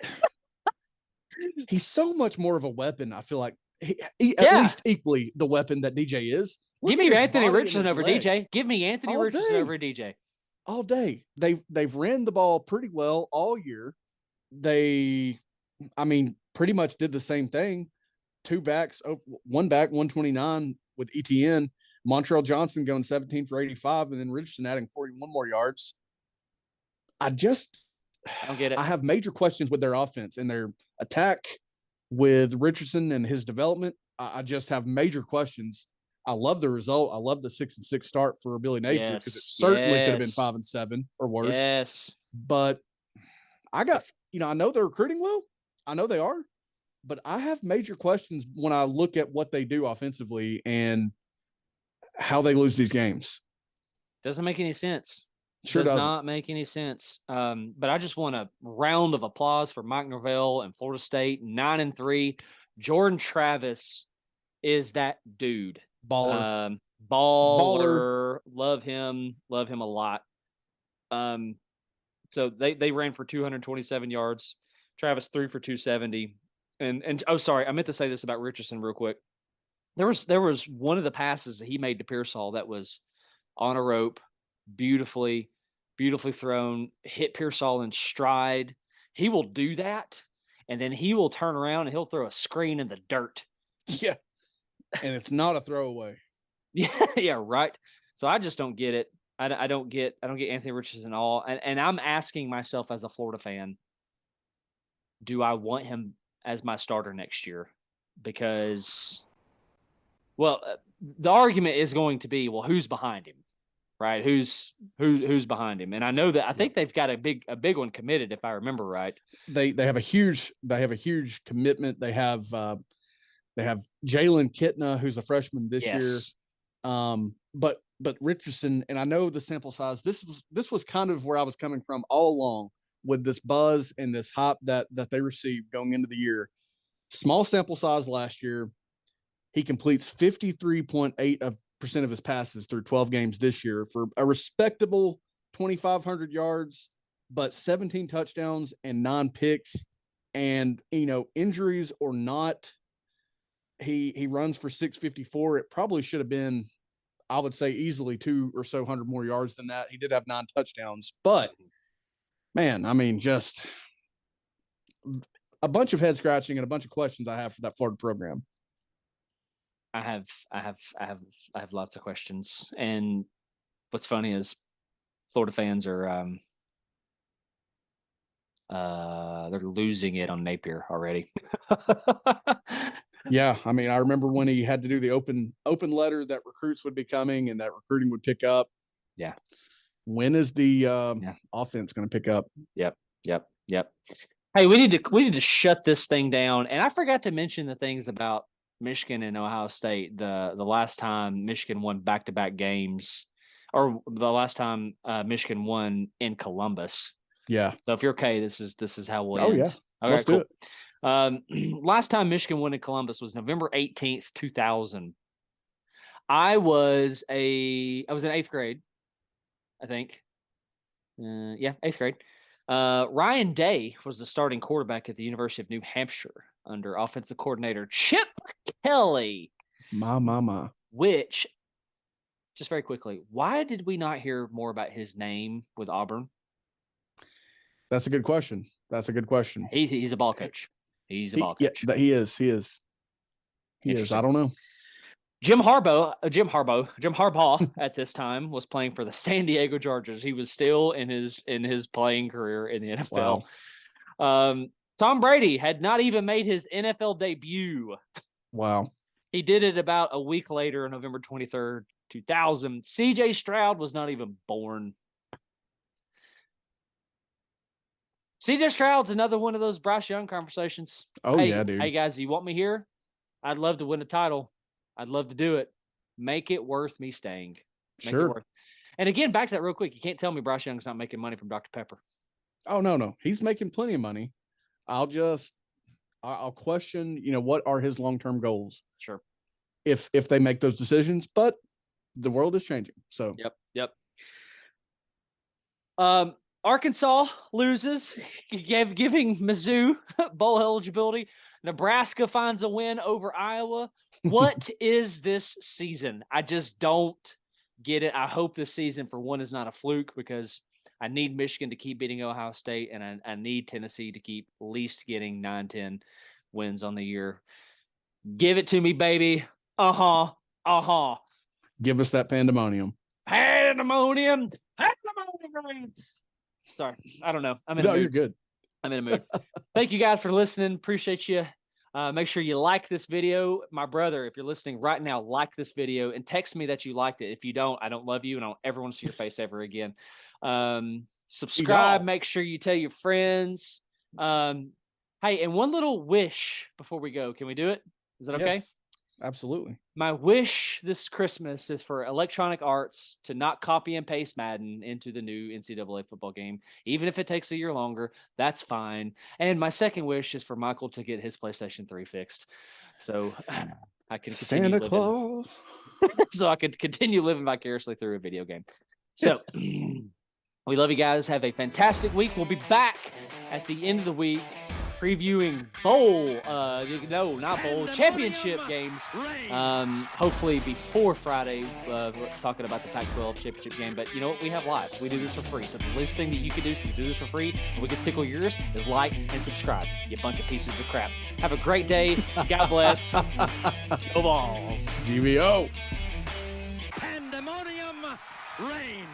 so much more of a weapon. I feel like he at least equally the weapon that DJ is. Give me Anthony Richardson over DJ. Give me Anthony Richardson over DJ. All day. They've ran the ball pretty well all year. They, pretty much did the same thing. 2 backs, 1 back, 129 with ETN. Montrell Johnson going 17 for 85, and then Richardson adding 41 more yards. I don't get it. I have major questions with their offense and their attack. with Richardson and his development, I just have major questions. I love the result. I love the 6-6 start for Billy Napier because it Yes. certainly could have been Yes. 5-7 or worse. Yes. But I know they're recruiting well. I know they are, but I have major questions when I look at what they do offensively and how they lose these games. Doesn't make any sense. Sure Does doesn't. not make any sense. But I just want a round of applause for Mike Norvell and Florida State, 9-3. Jordan Travis is that dude. Baller. Baller. Love him a lot. So they ran for 227 yards. Travis 3 for 270. And oh, sorry, I meant to say this about Richardson real quick. There was one of the passes that he made to Pearsall that was on a rope, beautifully thrown, hit Pearsall in stride. He will do that, and then he will turn around and he'll throw a screen in the dirt. Yeah. And it's not a throwaway. Yeah, right. So I just don't get it. I don't get Anthony Richardson at all. And I'm asking myself as a Florida fan, do I want him as my starter next year? Because, well, the argument is going to be, well, who's behind him, right? Who's behind him? And I know that I think they've got a big one committed, if I remember right. They have a huge commitment. They have Jalen Kitna, who's a freshman this year. But Richardson, and I know the sample size. This was kind of where I was coming from all along with this buzz and this hype that they received going into the year. Small sample size last year. He completes 53.8% of his passes through 12 games this year for a respectable 2,500 yards, but 17 touchdowns and 9 picks. And, injuries or not, he runs for 654. It probably should have been, I would say, easily 200 or so more yards than that. He did have 9 touchdowns, but man, I mean, just a bunch of head scratching and a bunch of questions I have for that Florida program. I have lots of questions. And what's funny is Florida fans are they're losing it on Napier already. Yeah, I mean, I remember when he had to do the open letter that recruits would be coming and that recruiting would pick up. Yeah. When is the offense going to pick up? Yep. Hey, we need to shut this thing down. And I forgot to mention the things about Michigan and Ohio State. The last time Michigan won back-to-back games, or the last time Michigan won in Columbus. Yeah. So if you're okay, this is how we'll end. Oh yeah. Okay, let's do it. Last time Michigan won in Columbus was November 18th, 2000. I was in 8th grade, I think. 8th grade. Ryan Day was the starting quarterback at the University of New Hampshire under offensive coordinator Chip Kelly. My. Which, just very quickly, why did we not hear more about his name with Auburn? That's a good question. He's a ball coach. He's a ball coach. Yeah, he is. I don't know. Jim Harbaugh at this time was playing for the San Diego Chargers. He was still in his playing career in the NFL. Wow. Tom Brady had not even made his NFL debut. Wow. He did it about a week later, November 23rd, 2000. CJ Stroud was not even born. CJ Stroud's another one of those Bryce Young conversations. Oh, yeah, dude. Hey, guys, you want me here? I'd love to win a title. I'd love to do it. Make it worth me staying. Sure. And again, back to that real quick. You can't tell me Bryce Young's not making money from Dr. Pepper. Oh, no. He's making plenty of money. I'll question, what are his long-term goals? Sure. If they make those decisions, but the world is changing. So. Yep. Arkansas loses, giving Mizzou bowl eligibility. Nebraska finds a win over Iowa. What is this season? I just don't get it. I hope this season, for one, is not a fluke, because I need Michigan to keep beating Ohio State, and I need Tennessee to keep at least getting 9-10 wins on the year. Give it to me, baby. Give us that pandemonium. Pandemonium. Sorry, I don't know. You're good. I'm in a mood. Thank you guys for listening. Appreciate you. Make sure you like this video. My brother, if you're listening right now, like this video and text me that you liked it. If you don't, I don't love you and I don't ever want to see your face ever again. Subscribe. Make sure you tell your friends. Hey, and one little wish before we go. Can we do it? Is that okay? Yes, absolutely. My wish this Christmas is for Electronic Arts to not copy and paste Madden into the new NCAA football game. Even if it takes a year longer, that's fine. And my second wish is for Michael to get his PlayStation 3 fixed. So I can Santa Claus. so I could continue living vicariously through a video game. So we love you guys. Have a fantastic week. We'll be back at the end of the week previewing championship games. Hopefully before Friday, talking about the Pac-12 championship game. But you know what? We have lives. We do this for free. So the least thing that you can do to do this for free, and we can tickle yours, is like and subscribe. You bunch of pieces of crap. Have a great day. God bless. Go Balls. GVO. Pandemonium Reigns.